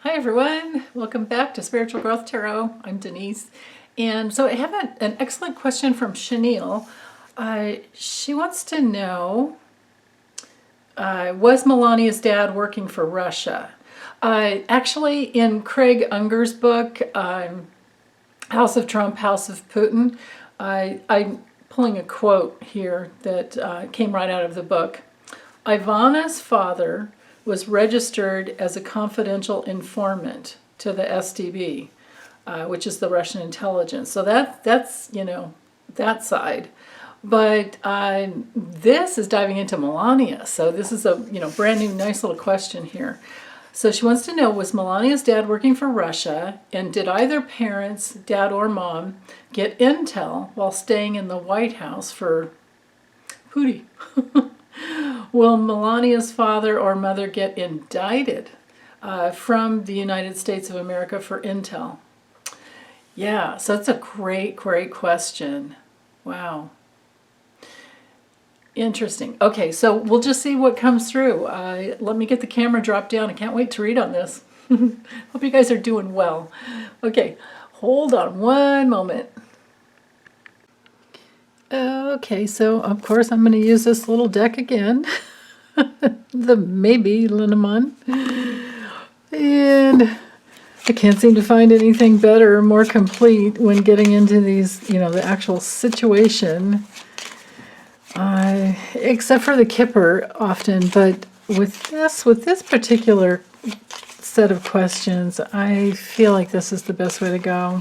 Hi everyone, welcome back to Spiritual Growth Tarot. I'm Denise, and so I have an excellent question from Chenille. She wants to know, was Melania's dad working for Russia? Actually, in Craig Unger's book, House of Trump, House of Putin, I'm pulling a quote here that came right out of the book. Ivana's father was registered as a confidential informant to the SDB, which is the Russian intelligence. So that's that side. But this is diving into Melania. So this is a brand new nice little question here. So she wants to know, was Melania's dad working for Russia, and did either parents, dad or mom, get intel while staying in the White House for Putin? Will Melania's father or mother get indicted from the United States of America for intel? Yeah, so that's a great question. Wow. Interesting. Okay, so we'll just see what comes through. Let me get the camera dropped down. I can't wait to read on this. Hope you guys are doing well. Okay, hold on one moment. Okay, so of course I'm going to use this little deck again, the maybe Linneman, and I can't seem to find anything better or more complete when getting into these, the actual situation, except for the Kipper often, but with this particular set of questions, I feel like this is the best way to go.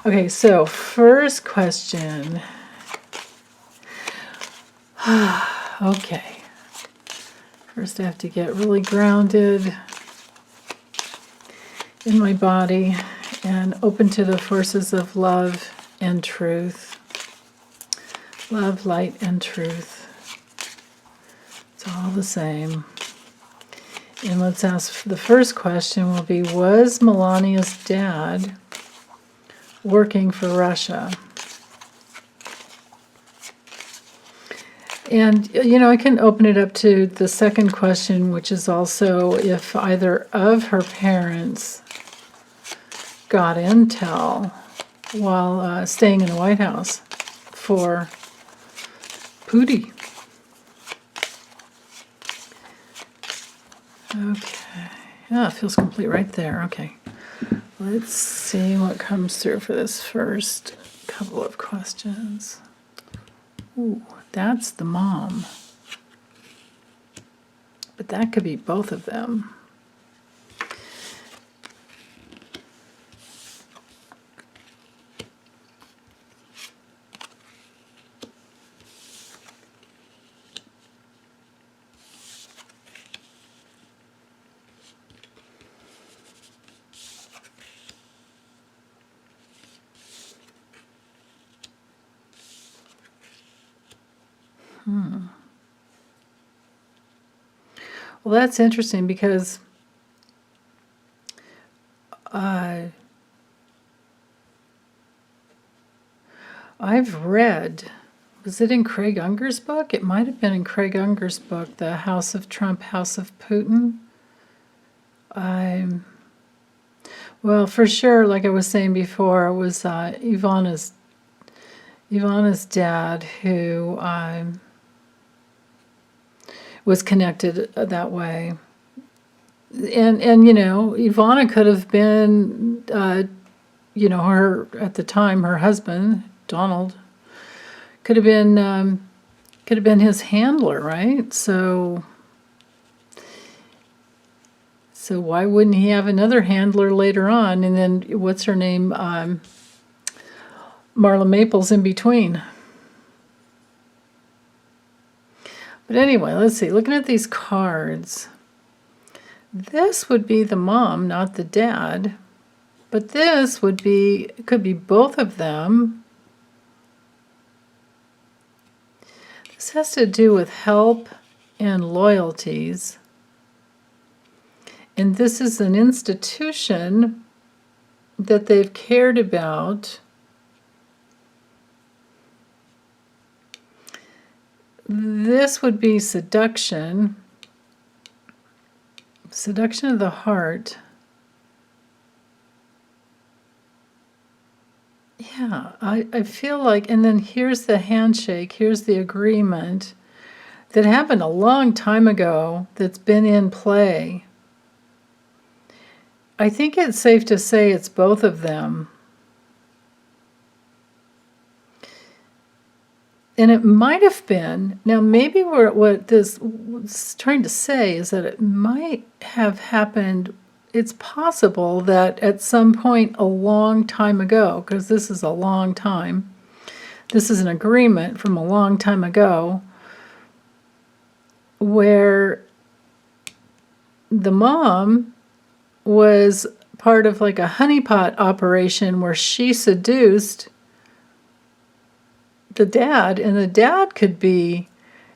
Okay, so first question. Okay, first I have to get really grounded in my body and open to the forces of love and truth. Love, light, and truth. It's all the same. And let's ask, the first question will be, was Melania's dad working for Russia? And, I can open it up to the second question, which is also if either of her parents got intel while staying in the White House for Putin. Okay. Yeah, it feels complete right there. Okay. Let's see what comes through for this first couple of questions. Ooh, that's the mom. But that could be both of them. Well, that's interesting because I've read, was it in Craig Unger's book? It might have been in Craig Unger's book, The House of Trump, House of Putin. Well, for sure, like I was saying before, it was Ivana's dad who was connected that way. And Ivana could have been, her, at the time, her husband, Donald, could have been his handler, right? So why wouldn't he have another handler later on? And then what's her name? Marla Maples in between. But anyway, let's see. Looking at these cards, this would be the mom, not the dad. But this could be both of them. This has to do with help and loyalties. And this is an institution that they've cared about. This would be seduction of the heart. Yeah, I feel like, and then here's the handshake, here's the agreement that happened a long time ago that's been in play. I think it's safe to say it's both of them. And it might have been, now maybe what this was trying to say is that it might have happened, it's possible that at some point a long time ago, because this is a long time, this is an agreement from a long time ago, where the mom was part of like a honeypot operation where she seduced the dad, and the dad could be,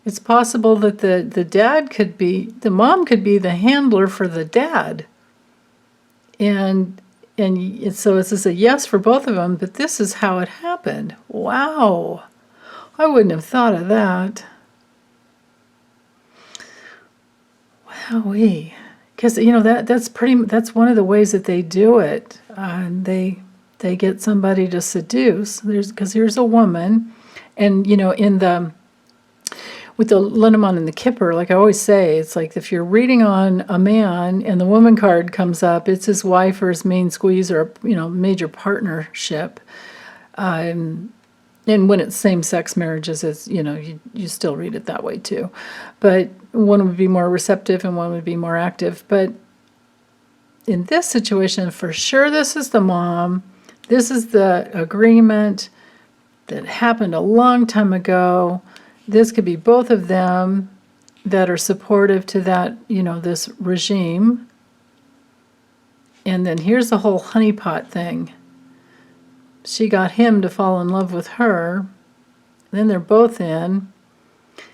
it's possible that the dad could be, the mom could be the handler for the dad. And so this is a yes for both of them, but this is how it happened. Wow. I wouldn't have thought of that. Wowee. Because, that's one of the ways that they do it. They get somebody to seduce. Because here's a woman, and with the Linneman and the Kipper, like I always say, it's like if you're reading on a man and the woman card comes up, it's his wife or his main squeeze or major partnership. And when it's same-sex marriages, it's you still read it that way too, but one would be more receptive and one would be more active. But in this situation, for sure, this is the mom. This is the agreement that happened a long time ago. This could be both of them that are supportive to that, this regime. And then here's the whole honeypot thing. She got him to fall in love with her. Then they're both in.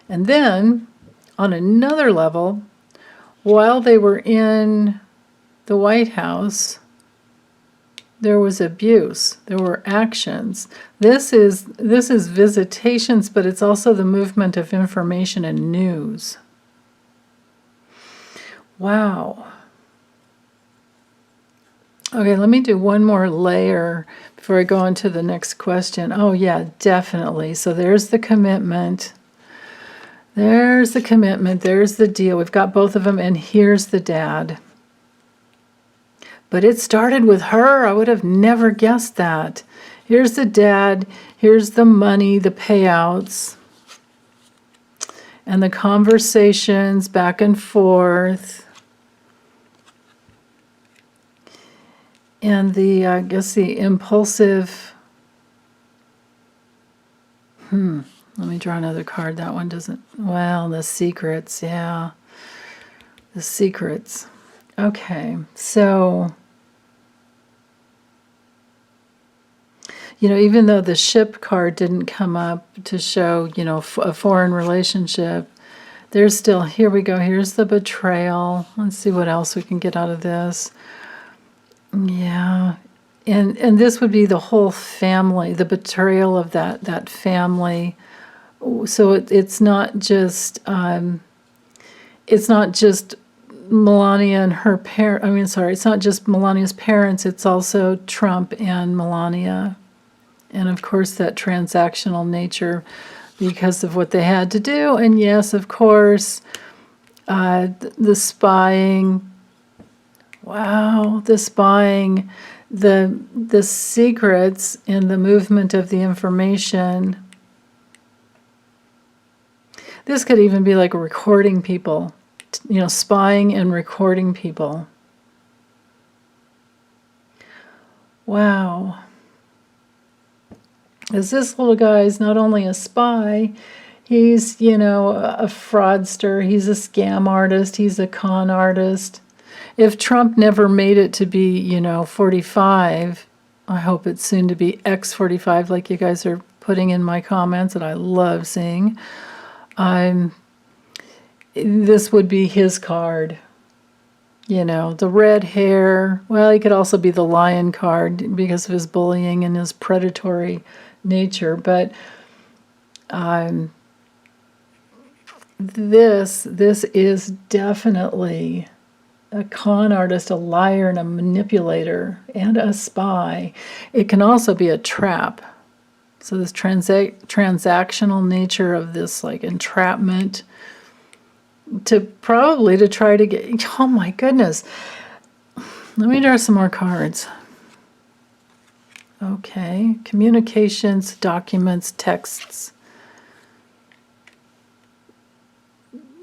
And then, on another level, while they were in the White House, there was abuse. There were actions. This is visitations, but it's also the movement of information and news. Wow. Okay, let me do one more layer before I go on to the next question. Oh, yeah, definitely. So there's the commitment. There's the commitment. There's the deal. We've got both of them, and here's the dad. But it started with her. I would have never guessed that. Here's the dad. Here's the money, the payouts, and the conversations back and forth. And I guess the impulsive, let me draw another card. That one doesn't, well, the secrets, yeah. The secrets. Okay, so, even though the ship card didn't come up to show, a foreign relationship, there's still, here we go, here's the betrayal. Let's see what else we can get out of this. Yeah, and this would be the whole family, the betrayal of that family. So it's not just Melania and her it's not just Melania's parents, it's also Trump and Melania. And of course that transactional nature because of what they had to do. And yes, of course, the spying. Wow, the spying, the secrets and the movement of the information. This could even be like recording people, spying and recording people. Wow. As this little guy is not only a spy, he's, a fraudster, he's a scam artist, he's a con artist. If Trump never made it to be, 45, I hope it's soon to be X45, like you guys are putting in my comments, and I love seeing. This would be his card. The red hair. Well, he could also be the lion card because of his bullying and his predatory nature. But this is definitely a con artist, a liar, and a manipulator, and a spy. It can also be a trap. So this transactional nature of this like entrapment to try to get, oh my goodness. Let me draw some more cards. Okay, communications, documents, texts.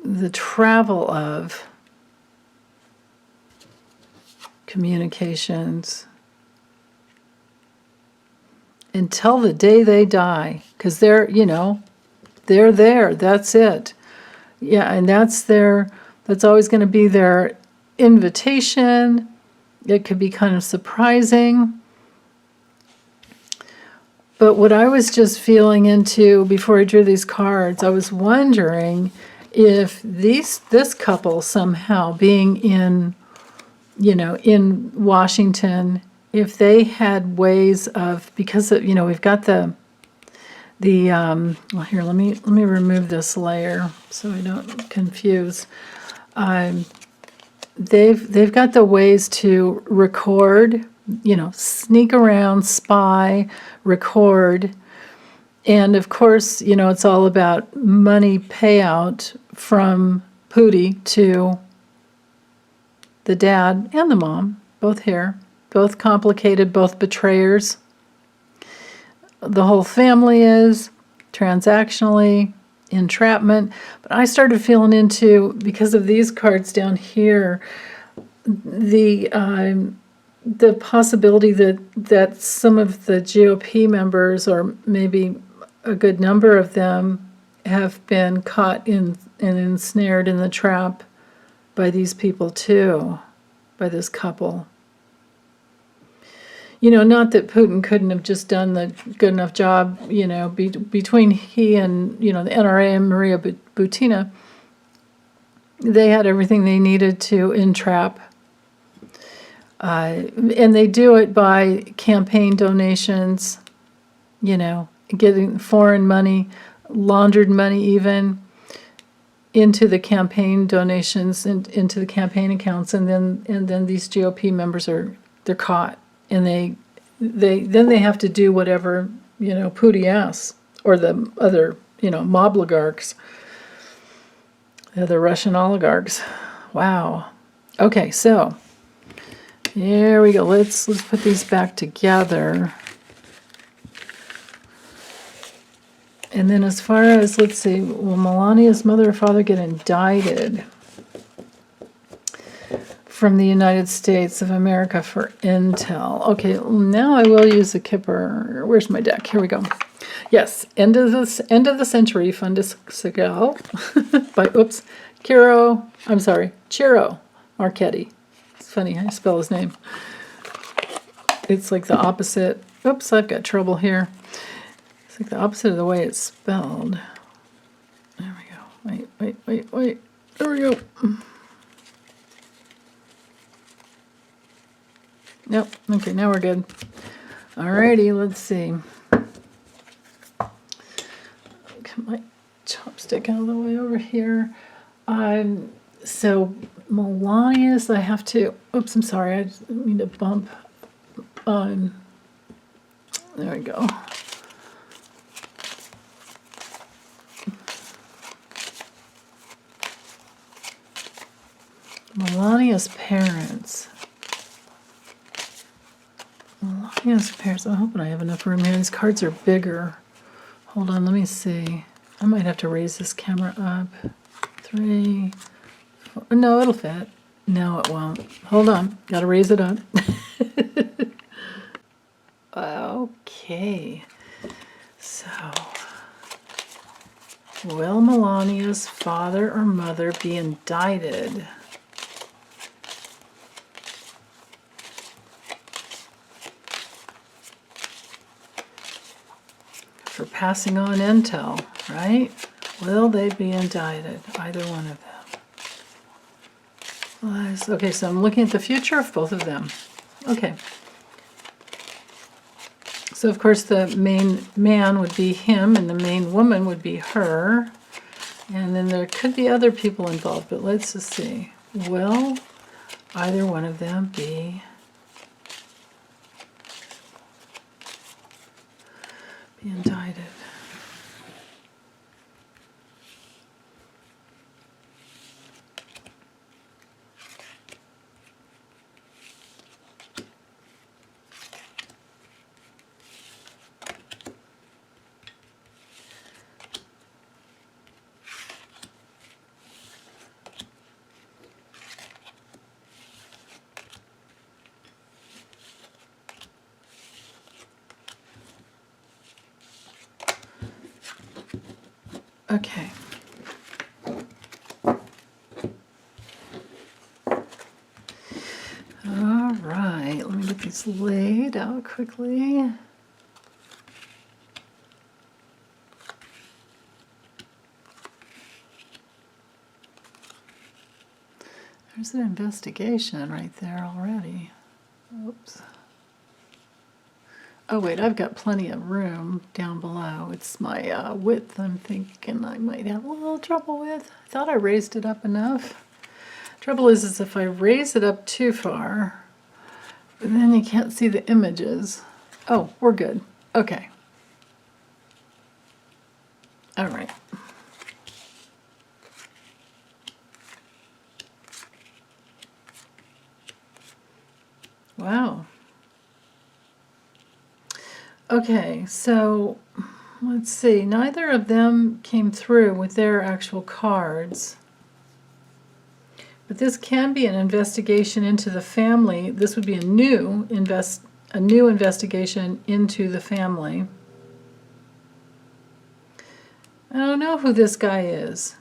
The travel of communications until the day they die, because they're there, that's it. Yeah, and that's always going to be their invitation. It could be kind of surprising. But what I was just feeling into before I drew these cards, I was wondering if this couple somehow being in Washington, if they had ways of, because we've got the well, here, let me remove this layer so I don't confuse. They've got the ways to record, sneak around, spy, record. And of course, it's all about money payout from Pootie to the dad and the mom, both here, both complicated, both betrayers. The whole family is transactionally, entrapment. But I started feeling into, because of these cards down here, the possibility that some of the GOP members, or maybe a good number of them, have been caught and ensnared in the trap by these people too, by this couple. Not that Putin couldn't have just done the good enough job, between he and, the NRA and Maria Butina, they had everything they needed to entrap. And they do it by campaign donations, getting foreign money, laundered money even, into the campaign donations and into the campaign accounts, and then these GOP members they're caught, and they have to do whatever Pootie asks, or the other mob oligarchs, the Russian oligarchs. Wow. Okay, so here we go. Let's put these back together. And then as far as, let's see, will Melania's mother or father get indicted from the United States of America for intel? Okay, now I will use the Kipper. Where's my deck? Here we go. Yes, end of the century, Fundus Segal by Ciro Marchetti. It's funny how you spell his name. It's like the opposite. Oops, I've got trouble here. It's like the opposite of the way it's spelled. There we go. Wait. There we go. Yep. Okay, now we're good. Alrighty, let's see. Get my chopstick out of the way over here. So Melania's, I have to. Oops, I'm sorry. I just need to bump. There we go. Melania's parents. I'm hoping I have enough room here. These cards are bigger. Hold on, let me see. I might have to raise this camera up. 3, 4. No, it'll fit. No, it won't. Hold on. Got to raise it up. Okay. So, will Melania's father or mother be indicted for passing on intel, right? Will they be indicted? Either one of them. Okay, so I'm looking at the future of both of them. Okay. So, of course, the main man would be him, and the main woman would be her. And then there could be other people involved, but let's just see. Will either one of them be indicted. Okay. All right, let me get these laid out quickly. There's an investigation right there already. Oops. Oh wait, I've got plenty of room down below. It's my width I'm thinking I might have a little trouble with. I thought I raised it up enough. Trouble is if I raise it up too far, then you can't see the images. Oh, we're good. Okay. All right. Wow. Okay, so let's see. Neither of them came through with their actual cards. But this can be an investigation into the family. This would be a new investigation into the family. I don't know who this guy is.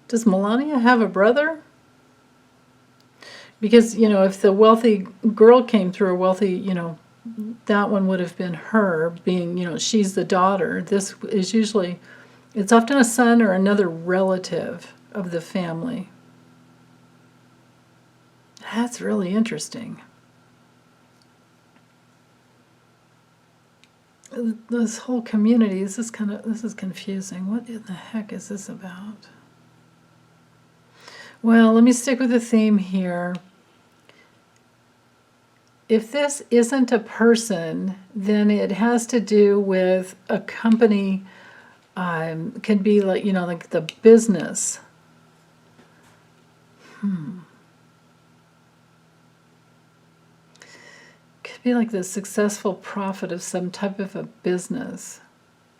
Does Melania have a brother? Because, you know, if the wealthy girl came through, a wealthy, you know, that one would have been her, being, you know, she's the daughter. This is usually, it's often a son or another relative of the family. That's really interesting. This whole community, this is confusing. What in the heck is this about? Well, let me stick with the theme here. If this isn't a person, then it has to do with a company, could be like, you know, like the business. Could be like the successful profit of some type of a business.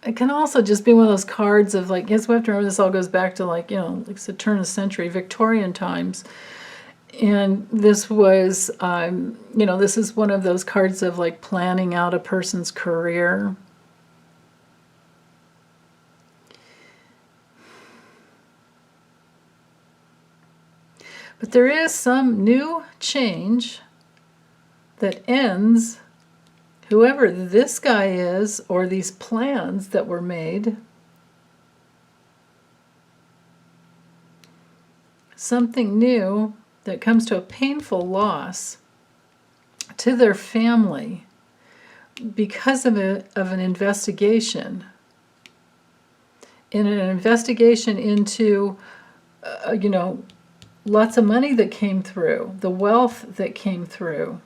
It can also just be one of those cards of like, yes, we have to remember this all goes back to like, you know, like the turn of the century, Victorian times. And this was, you know, this is one of those cards of like planning out a person's career. But there is some new change that ends, whoever this guy is, or these plans that were made, something new that comes to a painful loss to their family because of an investigation. In an investigation into, you know, lots of money that came through, the wealth that came through.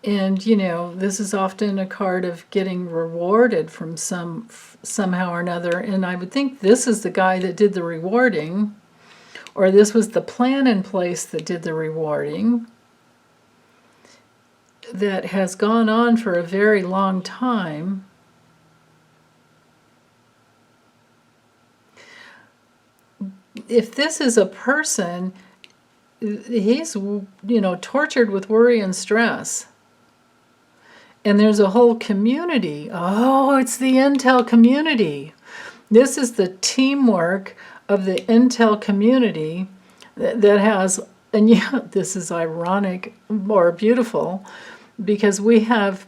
And, you know, this is often a card of getting rewarded from somehow or another. And I would think this is the guy that did the rewarding, or this was the plan in place that did the rewarding, that has gone on for a very long time. If this is a person, he's, you know, tortured with worry and stress. And there's a whole community. Oh, it's the Intel community. This is the teamwork of the Intel community that has, and yeah, this is ironic or beautiful, because we have,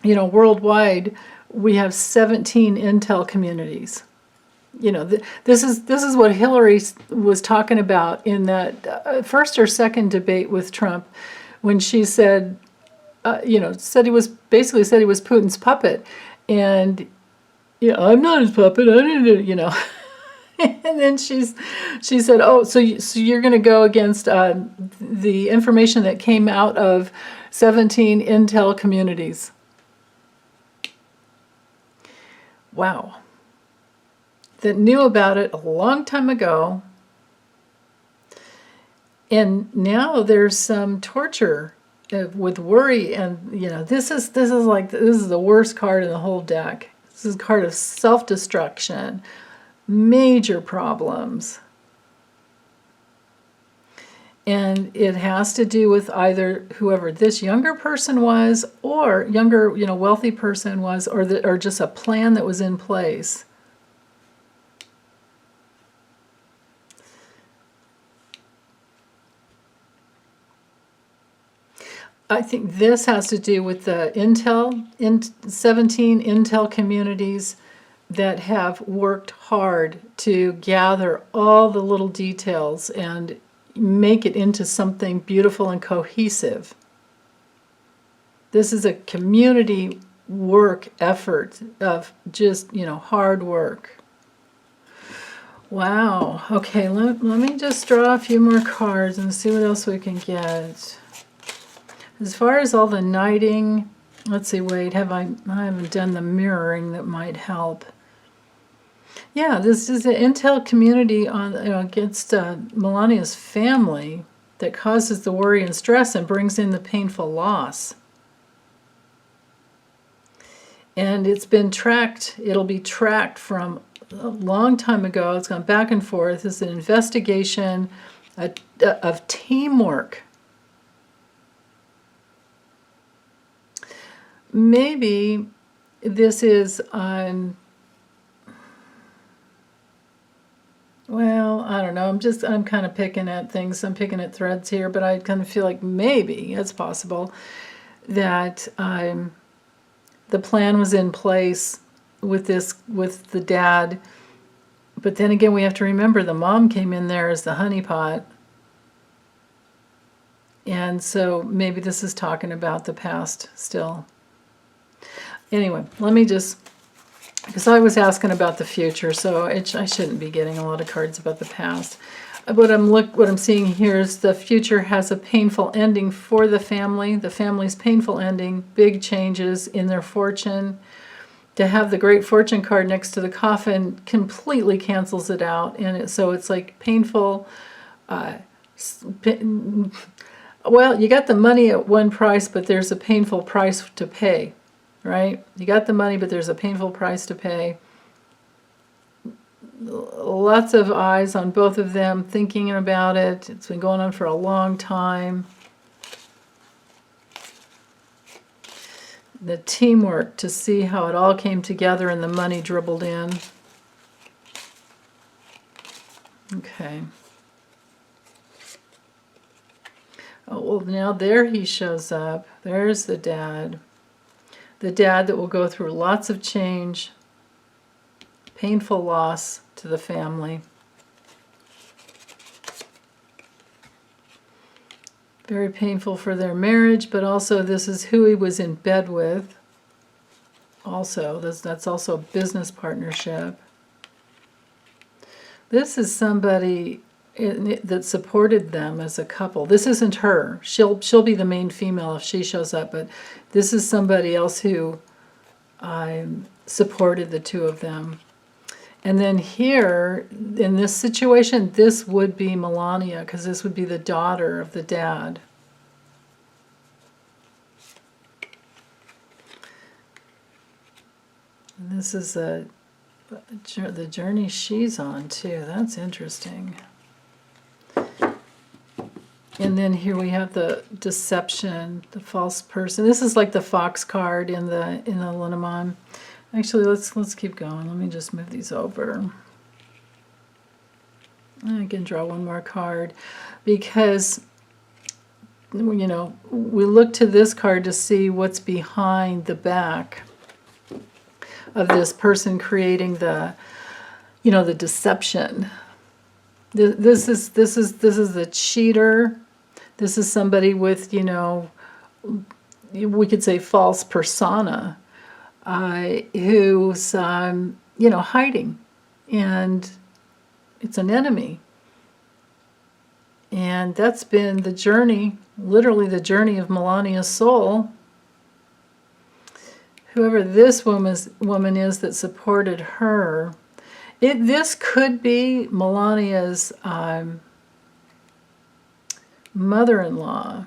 you know, worldwide, we have 17 Intel communities. You know, this is what Hillary was talking about in that first or second debate with Trump, when she said, you know, basically said he was Putin's puppet, and you know, I'm not his puppet. I didn't, you know, And then she said, "Oh, so you're going to go against the information that came out of 17 Intel communities." Wow. That knew about it a long time ago. And now there's some torture with worry, and this is the worst card in the whole deck. This is a card of self-destruction, major problems. And it has to do with either whoever this younger person was, or younger, wealthy person was, or just a plan that was in place. I think this has to do with the 17 Intel communities that have worked hard to gather all the little details and make it into something beautiful and cohesive. This is a community work effort of just, hard work. Wow. Okay, let me just draw a few more cards and see what else we can get. As far as all the knighting, let's see, wait, I haven't done the mirroring that might help. Yeah, this is an Intel community against Melania's family that causes the worry and stress and brings in the painful loss. And it's been tracked, it'll be tracked from a long time ago. It's gone back and forth. It's an investigation of teamwork. Maybe this is, well, I don't know. I'm kind of picking at things. I'm picking at threads here, but I kind of feel like maybe it's possible that the plan was in place with the dad. But then again, we have to remember the mom came in there as the honeypot. And so maybe this is talking about the past still. Anyway, let me just, because I was asking about the future, so I shouldn't be getting a lot of cards about the past. What I'm seeing here is the future has a painful ending for the family. The family's painful ending, big changes in their fortune. To have the Great Fortune card next to the coffin completely cancels it out, and so it's like painful. Well, you got the money at one price, but there's a painful price to pay. Right? You got the money, but there's a painful price to pay. Lots of eyes on both of them thinking about it. It's been going on for a long time. The teamwork to see how it all came together and the money dribbled in. Okay. Oh, well, now there he shows up. There's the dad. The dad that will go through lots of change, painful loss to the family. Very painful for their marriage, but also this is who he was in bed with. Also, that's also a business partnership. This is somebody that supported them as a couple. This isn't her. She'll be the main female if she shows up, but this is somebody else who supported the two of them. And then here, in this situation, this would be Melania, because this would be the daughter of the dad. And this is the journey she's on, too. That's interesting. And then here we have the deception, the false person. This is like the fox card in the Lenormand. Actually, let's keep going. Let me just move these over. I can draw one more card because we look to this card to see what's behind the back of this person creating the deception. This is the cheater. This is somebody with, we could say false persona, who's, hiding. And It's an enemy. And that's been the journey, literally the journey of Melania's soul. Whoever this woman is that supported her, this could be Melania's mother-in-law.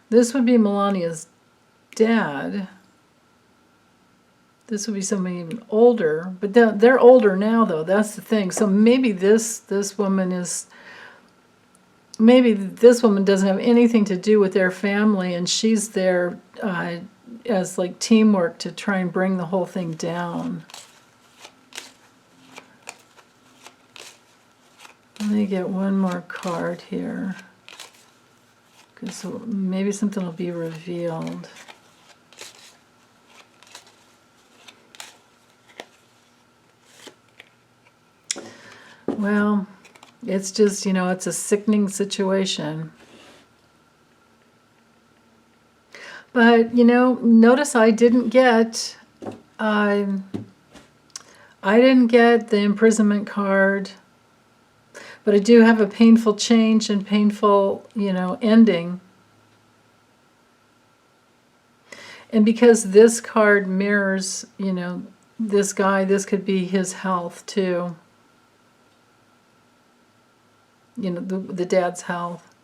This would be Melania's dad. This would be somebody even older, but they're older now, though. That's the thing. So maybe this woman is, maybe this woman doesn't have anything to do with their family, and she's there as like teamwork to try and bring the whole thing down. Let me get one more card here, because maybe something will be revealed. Well, it's just, it's a sickening situation. But, notice I didn't get the imprisonment card, but I do have a painful change and painful, ending. And because this card mirrors, this guy, this could be his health too. The dad's health.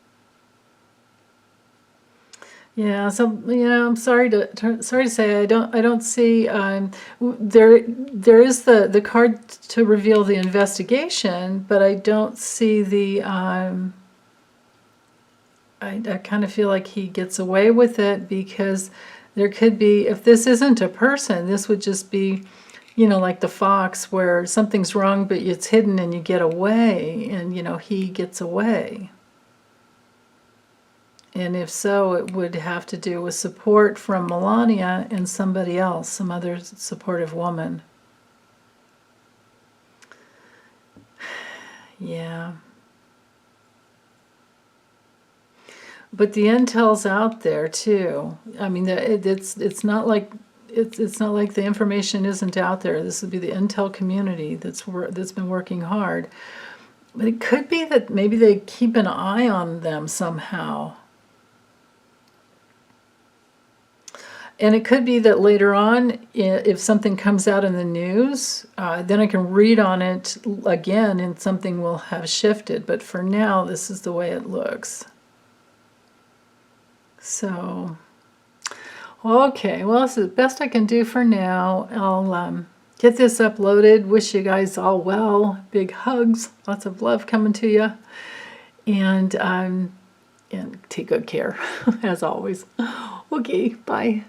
Yeah, so I'm sorry to say I don't see there is the card to reveal the investigation, but I don't see the I kind of feel like he gets away with it, because there could be, if this isn't a person, this would just be, like the fox, where something's wrong but it's hidden and you get away, and he gets away. And if so, it would have to do with support from Melania and somebody else, some other supportive woman. Yeah. But the intel's out there too. I mean, it's not like it's not like the information isn't out there. This would be the intel community that's been working hard. But it could be that maybe they keep an eye on them somehow. And it could be that later on, if something comes out in the news, then I can read on it again and something will have shifted. But for now, this is the way it looks. So, okay, well, this is the best I can do for now. I'll get this uploaded. Wish you guys all well. Big hugs. Lots of love coming to you. And take good care, as always. Okay, bye.